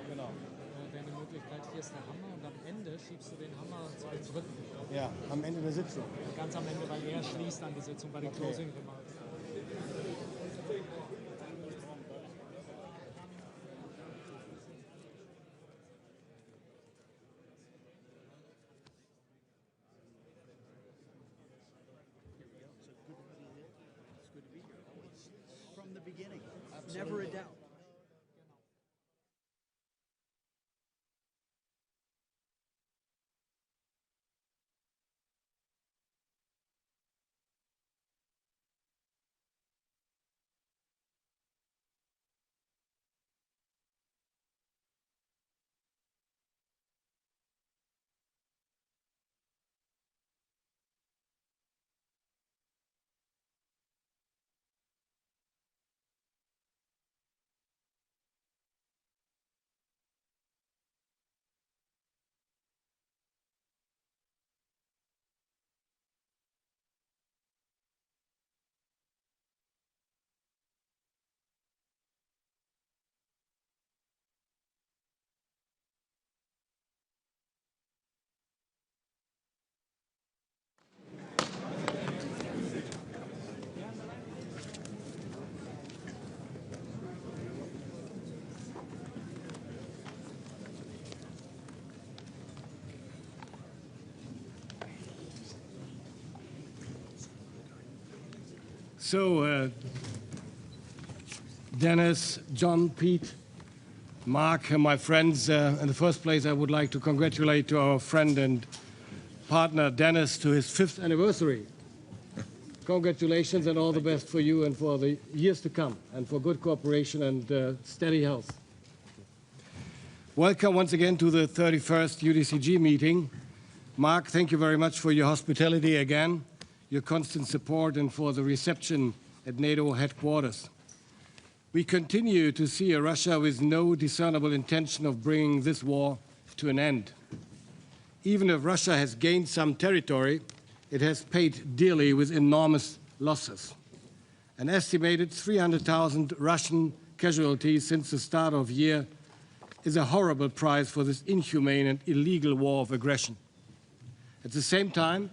genau. Wäre eine Möglichkeit, hier ist der Hammer und am Ende schiebst du den Hammer zu den Dritten. Ja, am Ende der Sitzung. Ganz am Ende, weil er schließt an die Sitzung bei den Closing Remarks. From the beginning. Never a doubt. So, Dennis, John, Pete, Mark, my friends, in the first place, I would like to congratulate to our friend and partner, Dennis, to his 5th anniversary. Congratulations and all the best for you and for the years to come, and for good cooperation and steady health. Welcome once again to the 31st UDCG meeting. Mark, thank you very much for your hospitality again, your constant support, and for the reception at NATO headquarters. We continue to see a Russia with no discernible intention of bringing this war to an end. Even if Russia has gained some territory, it has paid dearly with enormous losses. An estimated 300,000 Russian casualties since the start of the year is a horrible price for this inhumane and illegal war of aggression. At the same time,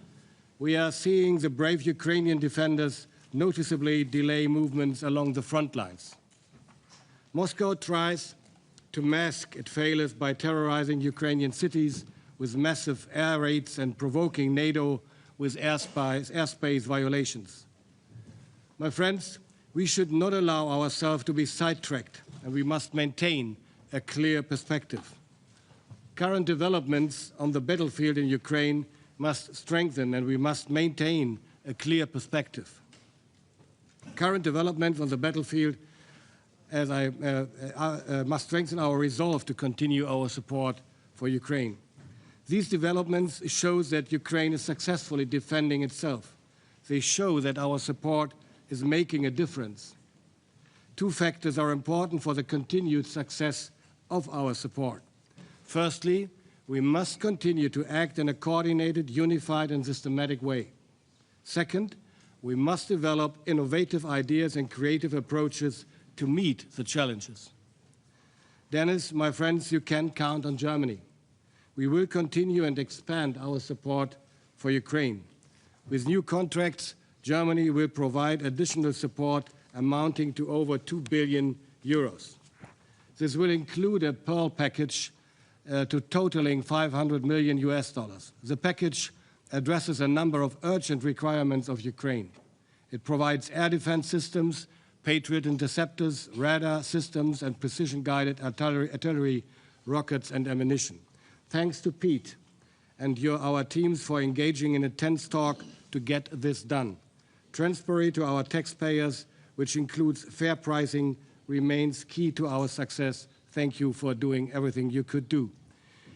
we are seeing the brave Ukrainian defenders noticeably delay movements along the front lines. Moscow tries to mask its failures by terrorizing Ukrainian cities with massive air raids and provoking NATO with airspace violations. My friends, we should not allow ourselves to be sidetracked, and we must maintain a clear perspective. Current developments on the battlefield in Ukraine must strengthen, and we must maintain a clear perspective. Current developments on the battlefield must strengthen our resolve to continue our support for Ukraine. These developments show that Ukraine is successfully defending itself. They show that our support is making a difference. Two factors are important for the continued success of our support. Firstly, we must continue to act in a coordinated, unified, and systematic way. Second, we must develop innovative ideas and creative approaches to meet the challenges. Dennis, my friends, you can count on Germany. We will continue and expand our support for Ukraine. With new contracts, Germany will provide additional support amounting to over 2 billion euros. This will include a Pearl package to totaling $500 million US. The package addresses a number of urgent requirements of Ukraine. It provides air defense systems, Patriot interceptors, radar systems, and precision-guided artillery, rockets, and ammunition. Thanks to Pete and our teams for engaging in intense talk to get this done. Transparency to our taxpayers, which includes fair pricing, remains key to our success. Thank you for doing everything you could do.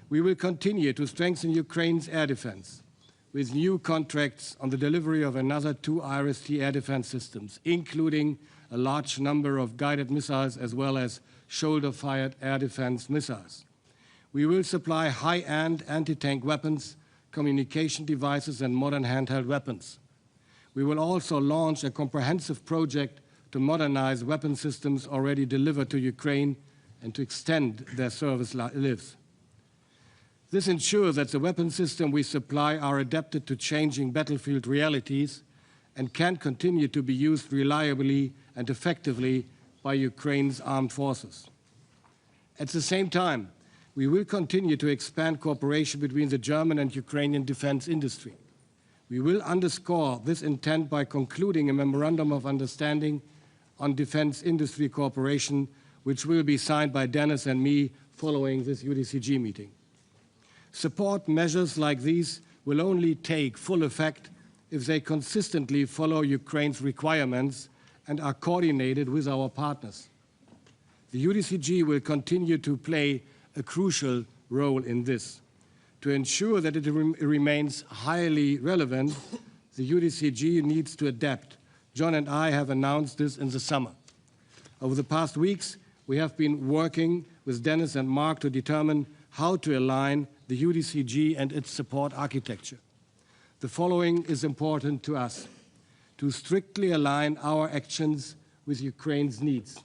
We will continue to strengthen Ukraine's air defense with new contracts on the delivery of another 2 IRIS-T air defense systems, including a large number of guided missiles as well as shoulder-fired air defense missiles. We will supply high-end anti-tank weapons, communication devices, and modern handheld weapons. We will also launch a comprehensive project to modernize weapon systems already delivered to Ukraine and to extend their service lives. This ensures that the weapon systems we supply are adapted to changing battlefield realities and can continue to be used reliably and effectively by Ukraine's armed forces. At the same time, we will continue to expand cooperation between the German and Ukrainian defense industry. We will underscore this intent by concluding a memorandum of understanding on defense industry cooperation, which will be signed by Dennis and me following this UDCG meeting. Support measures like these will only take full effect if they consistently follow Ukraine's requirements and are coordinated with our partners. The UDCG will continue to play a crucial role in this. To ensure that it remains highly relevant, the UDCG needs to adapt. John and I have announced this in the summer. Over the past weeks, we have been working with Dennis and Mark to determine how to align the UDCG and its support architecture. The following is important to us: to strictly align our actions with Ukraine's needs,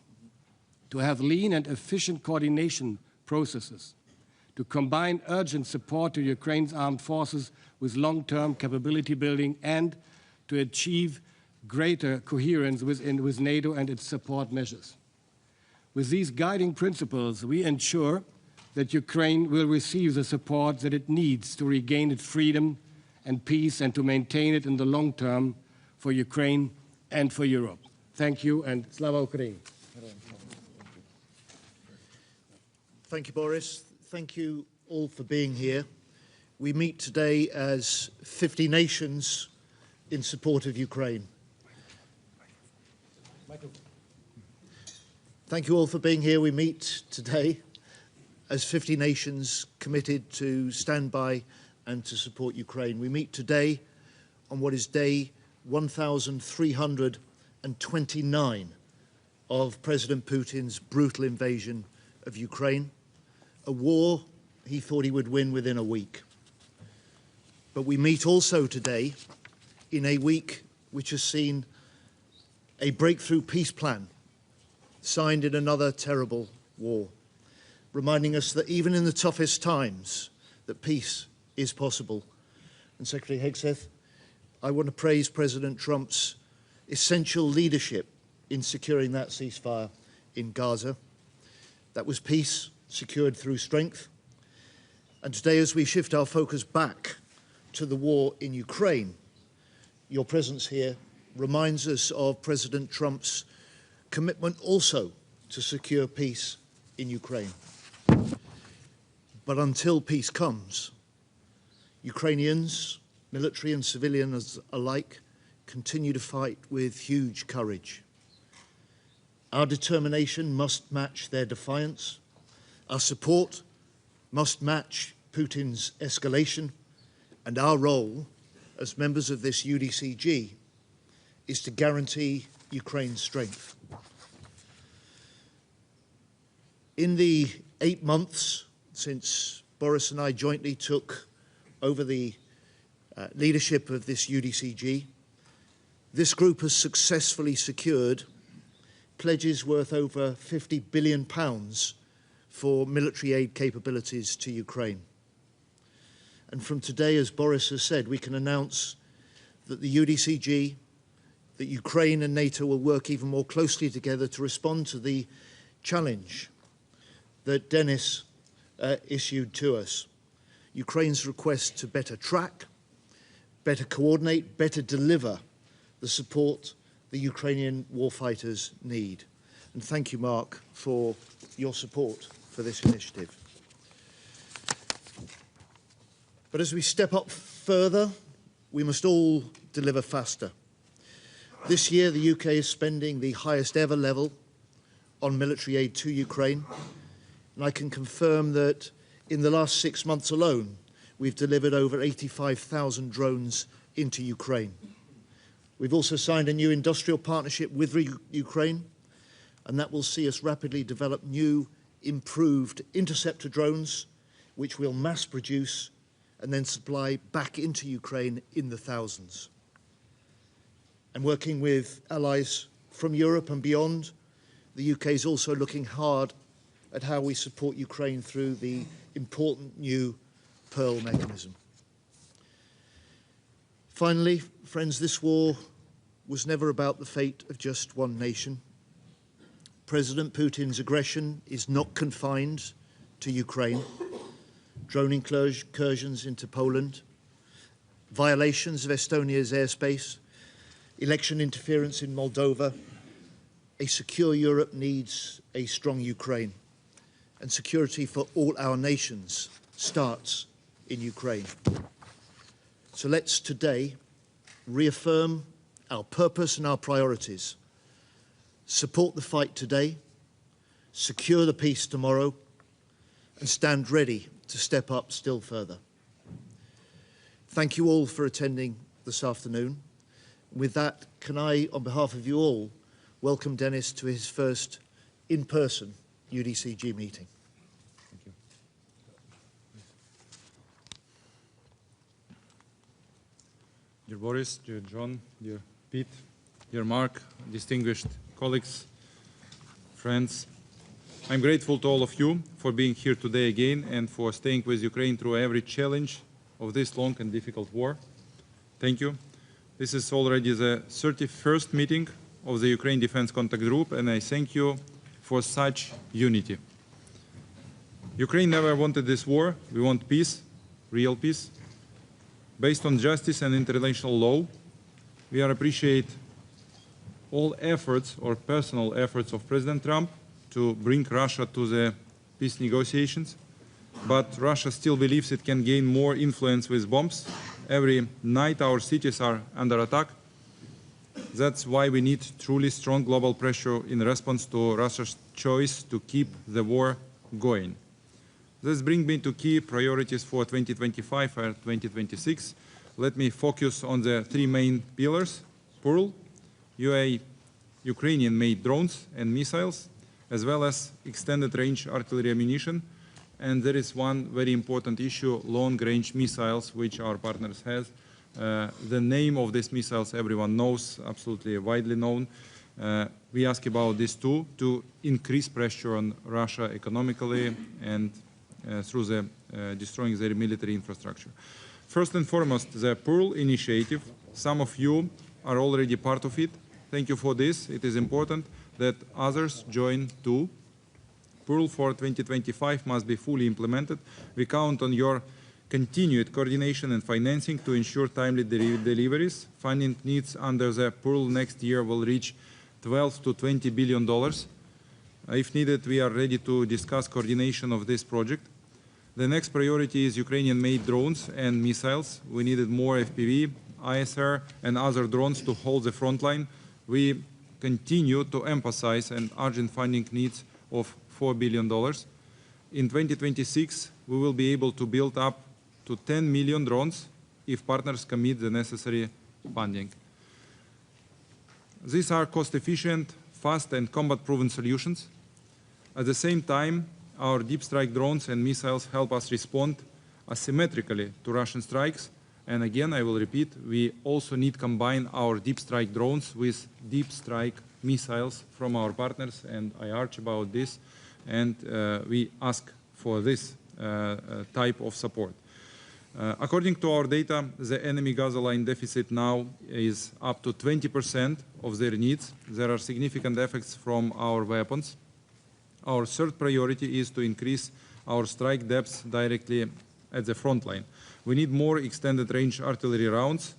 to have lean and efficient coordination processes, to combine urgent support to Ukraine's armed forces with long-term capability building, and to achieve greater coherence with NATO and its support measures. With these guiding principles, we ensure that Ukraine will receive the support that it needs to regain its freedom and peace and to maintain it in the long term for Ukraine and for Europe. Thank you, and Slava Ukraini. Thank you, Boris. Thank you all for being here. We meet today as 50 nations in support of Ukraine. Thank you all for being here. We meet today as 50 nations committed to stand by and to support Ukraine. We meet today on what is day 1,329 of President Putin's brutal invasion of Ukraine, a war he thought he would win within a week. But we meet also today in a week which has seen a breakthrough peace plan signed in another terrible war, reminding us that even in the toughest times, that peace is possible. And Secretary Hegseth, I want to praise President Trump's essential leadership in securing that ceasefire in Gaza. That was peace secured through strength. And today, as we shift our focus back to the war in Ukraine, your presence here reminds us of President Trump's commitment also to secure peace in Ukraine. But until peace comes, Ukrainians, military and civilians alike, continue to fight with huge courage. Our determination must match their defiance. Our support must match Putin's escalation. And our role as members of this UDCG is to guarantee Ukraine's strength. In the 8 months since Boris and I jointly took over the leadership of this UDCG, this group has successfully secured pledges worth over £50 billion for military aid capabilities to Ukraine. And from today, as Boris has said, we can announce that the UDCG, that Ukraine and NATO will work even more closely together to respond to the challenge that Dennis issued to us. Ukraine's request to better track, better coordinate, better deliver the support the Ukrainian warfighters need. And thank you, Mark, for your support for this initiative. But as we step up further, we must all deliver faster. This year, the UK is spending the highest ever level on military aid to Ukraine. And I can confirm that in the last 6 months alone, we've delivered over 85,000 drones into Ukraine. We've also signed a new industrial partnership with Ukraine, and that will see us rapidly develop new, improved interceptor drones, which we'll mass produce and then supply back into Ukraine in the thousands. And working with allies from Europe and beyond, the UK is also looking hard at how we support Ukraine through the important new Pearl mechanism. Finally, friends, this war was never about the fate of just one nation. President Putin's aggression is not confined to Ukraine. Drone incursions into Poland, violations of Estonia's airspace, election interference in Moldova. A secure Europe needs a strong Ukraine, and security for all our nations starts in Ukraine. So let's today reaffirm our purpose and our priorities. Support the fight today, secure the peace tomorrow, and stand ready to step up still further. Thank you all for attending this afternoon. With that, can I, on behalf of you all, welcome Dennis to his first in-person UDCG meeting. Thank you. Dear Boris, dear John, dear Pete, dear Mark, distinguished colleagues, friends, I'm grateful to all of you for being here today again and for staying with Ukraine through every challenge of this long and difficult war. Thank you. This is already the 31st meeting of the Ukraine Defense Contact Group, and I thank you for such unity. Ukraine never wanted this war. We want peace, real peace, based on justice and international law. We appreciate all efforts or personal efforts of President Trump to bring Russia to the peace negotiations, but Russia still believes it can gain more influence with bombs. Every night our cities are under attack. That's why we need truly strong global pressure in response to Russia's choice to keep the war going. This brings me to key priorities for 2025 and 2026. Let me focus on the three main pillars: Pearl, Ukrainian-made drones and missiles, as well as extended-range artillery ammunition. And there is one very important issue, long-range missiles, which our partners have. The name of these missiles everyone knows, absolutely widely known. We ask about this too, to increase pressure on Russia economically and through the destroying their military infrastructure. First and foremost, the Pearl initiative. Some of you are already part of it. Thank you for this. It is important that others join too. Pearl for 2025 must be fully implemented. We count on your continued coordination and financing to ensure timely deliveries. Funding needs under the Pearl next year will reach $12 to $20 billion. If needed, we are ready to discuss coordination of this project. The next priority is Ukrainian-made drones and missiles. We needed more FPV, ISR, and other drones to hold the front line. We continue to emphasize an urgent funding needs of $4 billion. In 2026, we will be able to build up to 10 million drones if partners commit the necessary funding. These are cost-efficient, fast, and combat-proven solutions. At the same time, our deep strike drones and missiles help us respond asymmetrically to Russian strikes. And again, I will repeat, we also need to combine our deep strike drones with deep strike missiles from our partners, and I argue about this, and we ask for this type of support. According to our data, the enemy Gaza line deficit now is up to 20% of their needs. There are significant effects from our weapons. Our third priority is to increase our strike depths directly at the front line. We need more extended range artillery rounds.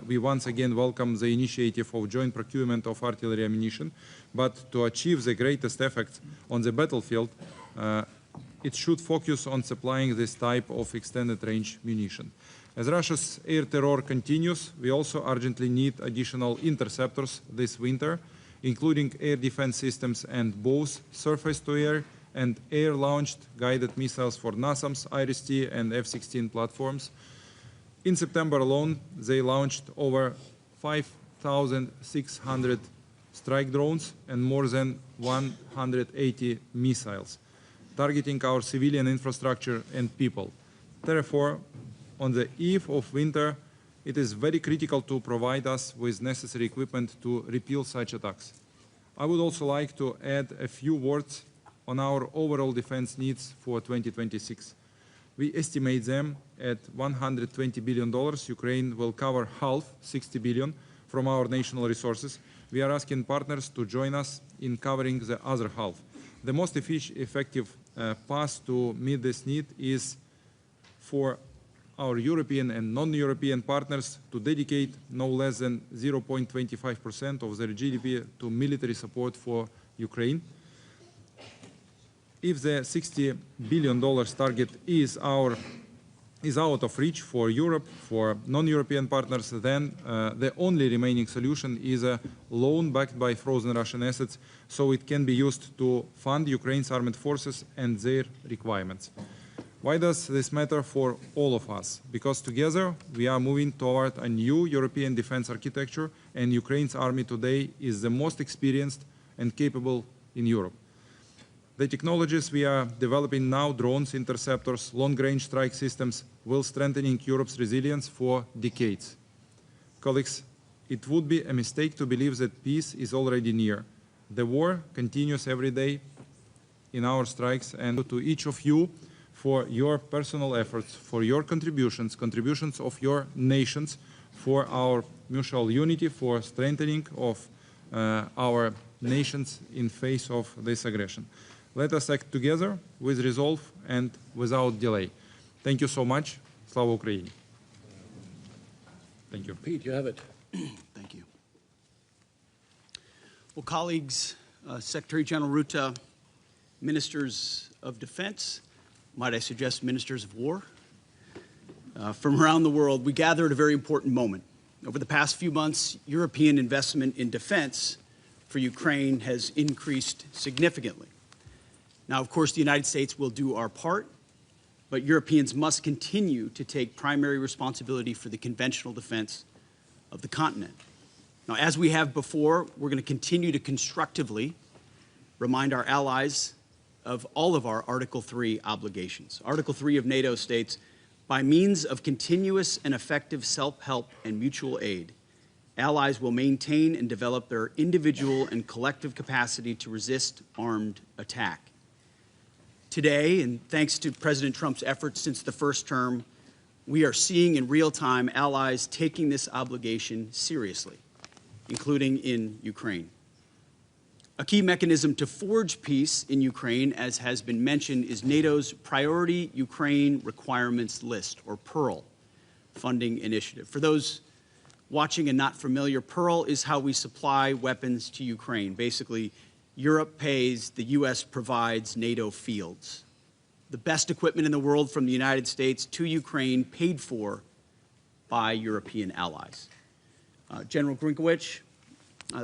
We once again welcome the initiative of joint procurement of artillery ammunition, but to achieve the greatest effect on the battlefield, it should focus on supplying this type of extended range munition. As Russia's air terror continues, we also urgently need additional interceptors this winter, including air defense systems and both surface-to-air and air-launched guided missiles for NASAMS, IRIS-T, and F-16 platforms. In September alone, they launched over 5,600 strike drones and more than 180 missiles, targeting our civilian infrastructure and people. Therefore, on the eve of winter, it is very critical to provide us with necessary equipment to repel such attacks. I would also like to add a few words on our overall defense needs for 2026. We estimate them at $120 billion. Ukraine will cover half, 60 billion, from our national resources. We are asking partners to join us in covering the other half. The most effective path to meet this need is for our European and non-European partners to dedicate no less than 0.25% of their GDP to military support for Ukraine. If the $60 billion target is out of reach for Europe, for non-European partners, then the only remaining solution is a loan backed by frozen Russian assets, so it can be used to fund Ukraine's armed forces and their requirements. Why does this matter for all of us? Because together we are moving toward a new European defense architecture, and Ukraine's army today is the most experienced and capable in Europe. The technologies we are developing now, drones, interceptors, long-range strike systems, will strengthen Europe's resilience for decades. Colleagues, it would be a mistake to believe that peace is already near. The war continues every day in our strikes, and to each of you for your personal efforts, for your contributions of your nations, for our mutual unity, for strengthening of our nations in face of this aggression. Let us act together with resolve and without delay. Thank you so much. Slava Ukraini. Thank you. Pete, you have it. Thank you. Well, colleagues, Secretary General Rutте, ministers of defense, might I suggest ministers of war, from around the world, we gather at a very important moment. Over the past few months, European investment in defense for Ukraine has increased significantly. Now, of course, the United States will do our part, but Europeans must continue to take primary responsibility for the conventional defense of the continent. Now, as we have before, we're going to continue to constructively remind our allies of all of our Article 3 obligations. Article 3 of NATO states, by means of continuous and effective self-help and mutual aid, allies will maintain and develop their individual and collective capacity to resist armed attack. Today, and thanks to President Trump's efforts since the first term, we are seeing in real time allies taking this obligation seriously, including in Ukraine. A key mechanism to forge peace in Ukraine, as has been mentioned, is NATO's Priority Ukraine Requirements List, or PEARL, funding initiative. For those watching and not familiar, PEARL is how we supply weapons to Ukraine. Basically, Europe pays, the U.S. provides NATO fields. The best equipment in the world from the United States to Ukraine, paid for by European allies. General Grinkowicz,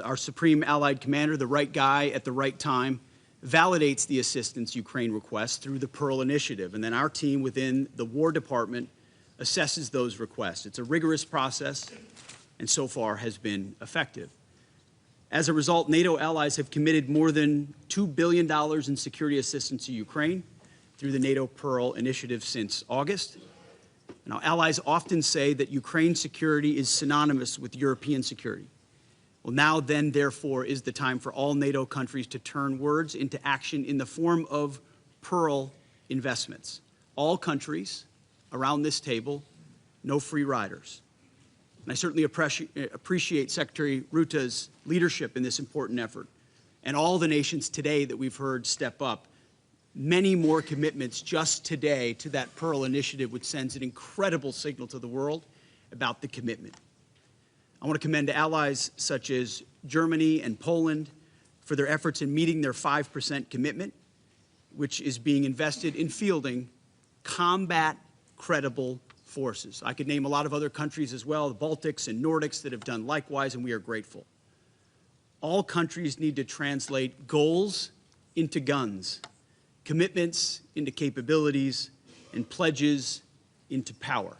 our Supreme Allied Commander, the right guy at the right time, validates the assistance Ukraine requests through the PEARL initiative, and then our team within the War Department assesses those requests. It's a rigorous process, and so far has been effective. As a result, NATO allies have committed more than $2 billion in security assistance to Ukraine through the NATO PEARL initiative since August. Now, allies often say that Ukraine's security is synonymous with European security. Well, now then, therefore, is the time for all NATO countries to turn words into action in the form of PEARL investments. All countries around this table, no free riders. And I certainly appreciate Secretary Rutte's leadership in this important effort, and all the nations today that we've heard step up. Many more commitments just today to that PEARL initiative, which sends an incredible signal to the world about the commitment. I want to commend allies such as Germany and Poland for their efforts in meeting their 5% commitment, which is being invested in fielding combat-credible forces. I could name a lot of other countries as well, the Baltics and Nordics, that have done likewise, and we are grateful. All countries need to translate goals into guns, commitments into capabilities, and pledges into power.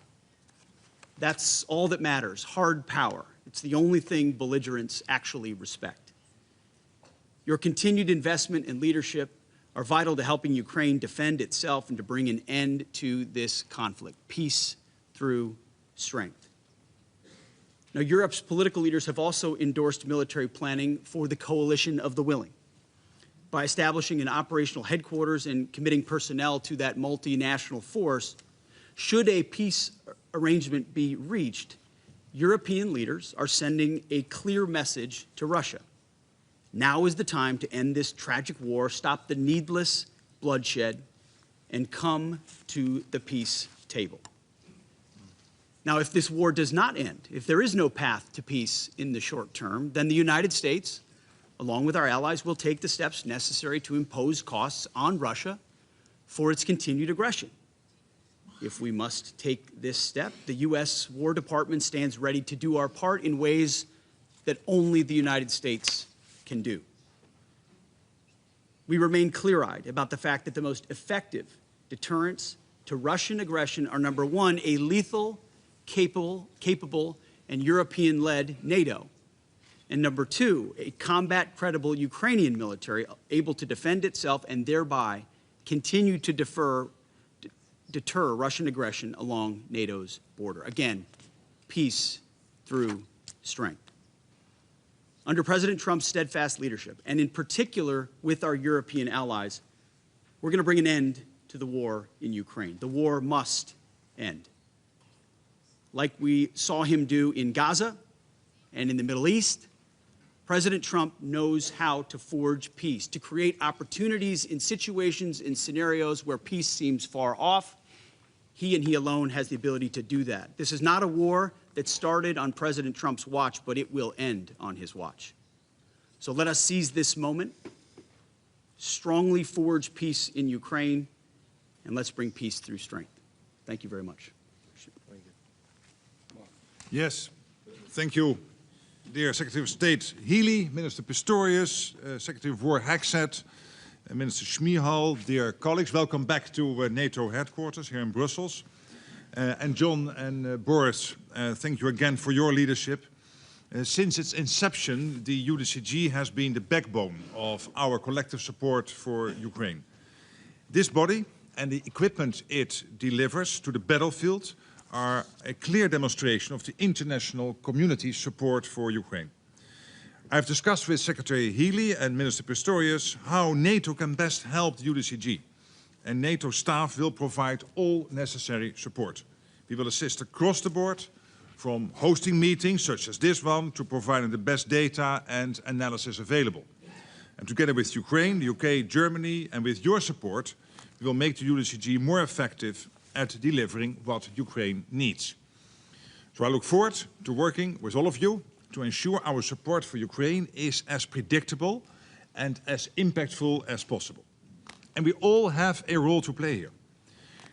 That's all that matters, hard power. It's the only thing belligerents actually respect. Your continued investment and leadership are vital to helping Ukraine defend itself and to bring an end to this conflict. Peace through strength. Now, Europe's political leaders have also endorsed military planning for the coalition of the willing. by establishing an operational headquarters and committing personnel to that multinational force, should a peace arrangement be reached, European leaders are sending a clear message to Russia. Now is the time to end this tragic war, stop the needless bloodshed, and come to the peace table. Now, if this war does not end, if there is no path to peace in the short term, then the United States, along with our allies, will take the steps necessary to impose costs on Russia for its continued aggression. If we must take this step, the U.S. War Department stands ready to do our part in ways that only the United States can do. We remain clear-eyed about the fact that the most effective deterrents to Russian aggression are, number one, a lethal, capable, and European-led NATO, and number two, a combat-credible Ukrainian military able to defend itself and thereby continue to deter Russian aggression along NATO's border. Again, peace through strength. Under President Trump's steadfast leadership, and in particular with our European allies, we're going to bring an end to the war in Ukraine. The war must end. Like we saw him do in Gaza and in the Middle East, President Trump knows how to forge peace, to create opportunities in situations, in scenarios where peace seems far off. He and he alone has the ability to do that. This is not a war that started on President Trump's watch, but it will end on his watch. So let us seize this moment, strongly forge peace in Ukraine, and let's bring peace through strength. Thank you very much. Yes, thank you, dear Secretary of State Healy, Minister Pistorius, Secretary of War Hagsett, Minister Schmihal, dear colleagues, welcome back to NATO headquarters here in Brussels. And John and Boris, thank you again for your leadership. Since its inception, the UDCG has been the backbone of our collective support for Ukraine. This body and the equipment it delivers to the battlefield are a clear demonstration of the international community's support for Ukraine. I've discussed with Secretary Healy and Minister Pistorius how NATO can best help the UDCG, and NATO staff will provide all necessary support. We will assist across the board, from hosting meetings such as this one to providing the best data and analysis available. And together with Ukraine, the UK, Germany, and with your support, we will make the UDCG more effective at delivering what Ukraine needs. So I look forward to working with all of you to ensure our support for Ukraine is as predictable and as impactful as possible. And we all have a role to play here.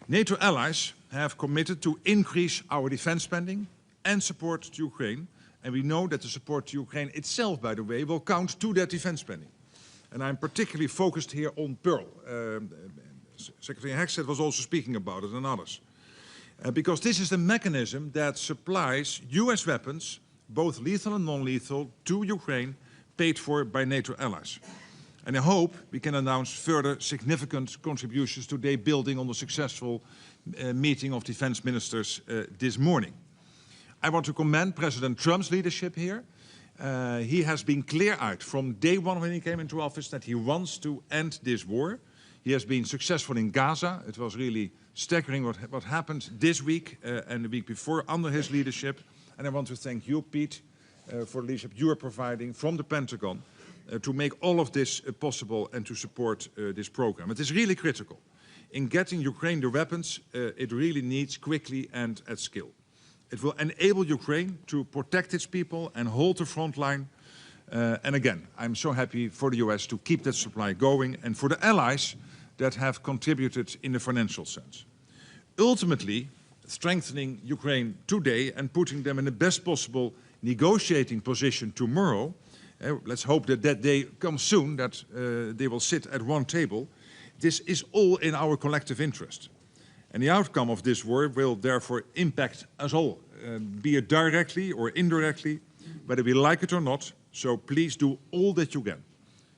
NATO allies have committed to increase our defense spending and support to Ukraine, and we know that the support to Ukraine itself, by the way, will count to that defense spending. And I'm particularly focused here on Pearl. Secretary Hagsett was also speaking about it, and others. Because this is the mechanism that supplies US weapons, both lethal and non-lethal, to Ukraine, paid for by NATO allies. And I hope we can announce further significant contributions today, building on the successful meeting of defense ministers this morning. I want to commend President Trump's leadership here. He has been clear-eyed from day one when he came into office that he wants to end this war. He has been successful in Gaza. It was really staggering what happened this week and the week before under his leadership. And I want to thank you, Pete, for the leadership you are providing from the Pentagon to make all of this possible and to support this program. It is really critical. In getting Ukraine the weapons it really needs quickly and at scale. It will enable Ukraine to protect its people and hold the front line. And again, I'm so happy for the US to keep that supply going and for the allies that have contributed in the financial sense. Ultimately, strengthening Ukraine today and putting them in the best possible negotiating position tomorrow, let's hope that that day comes soon, that they will sit at one table. This is all in our collective interest. And the outcome of this war will therefore impact us all, be it directly or indirectly, whether we like it or not. So please do all that you can.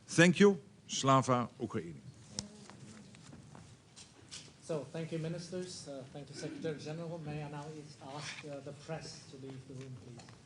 Thank you. Slava Ukraini. So, thank you, ministers. Thank you, Secretary General. May I now ask the press to leave the room, please.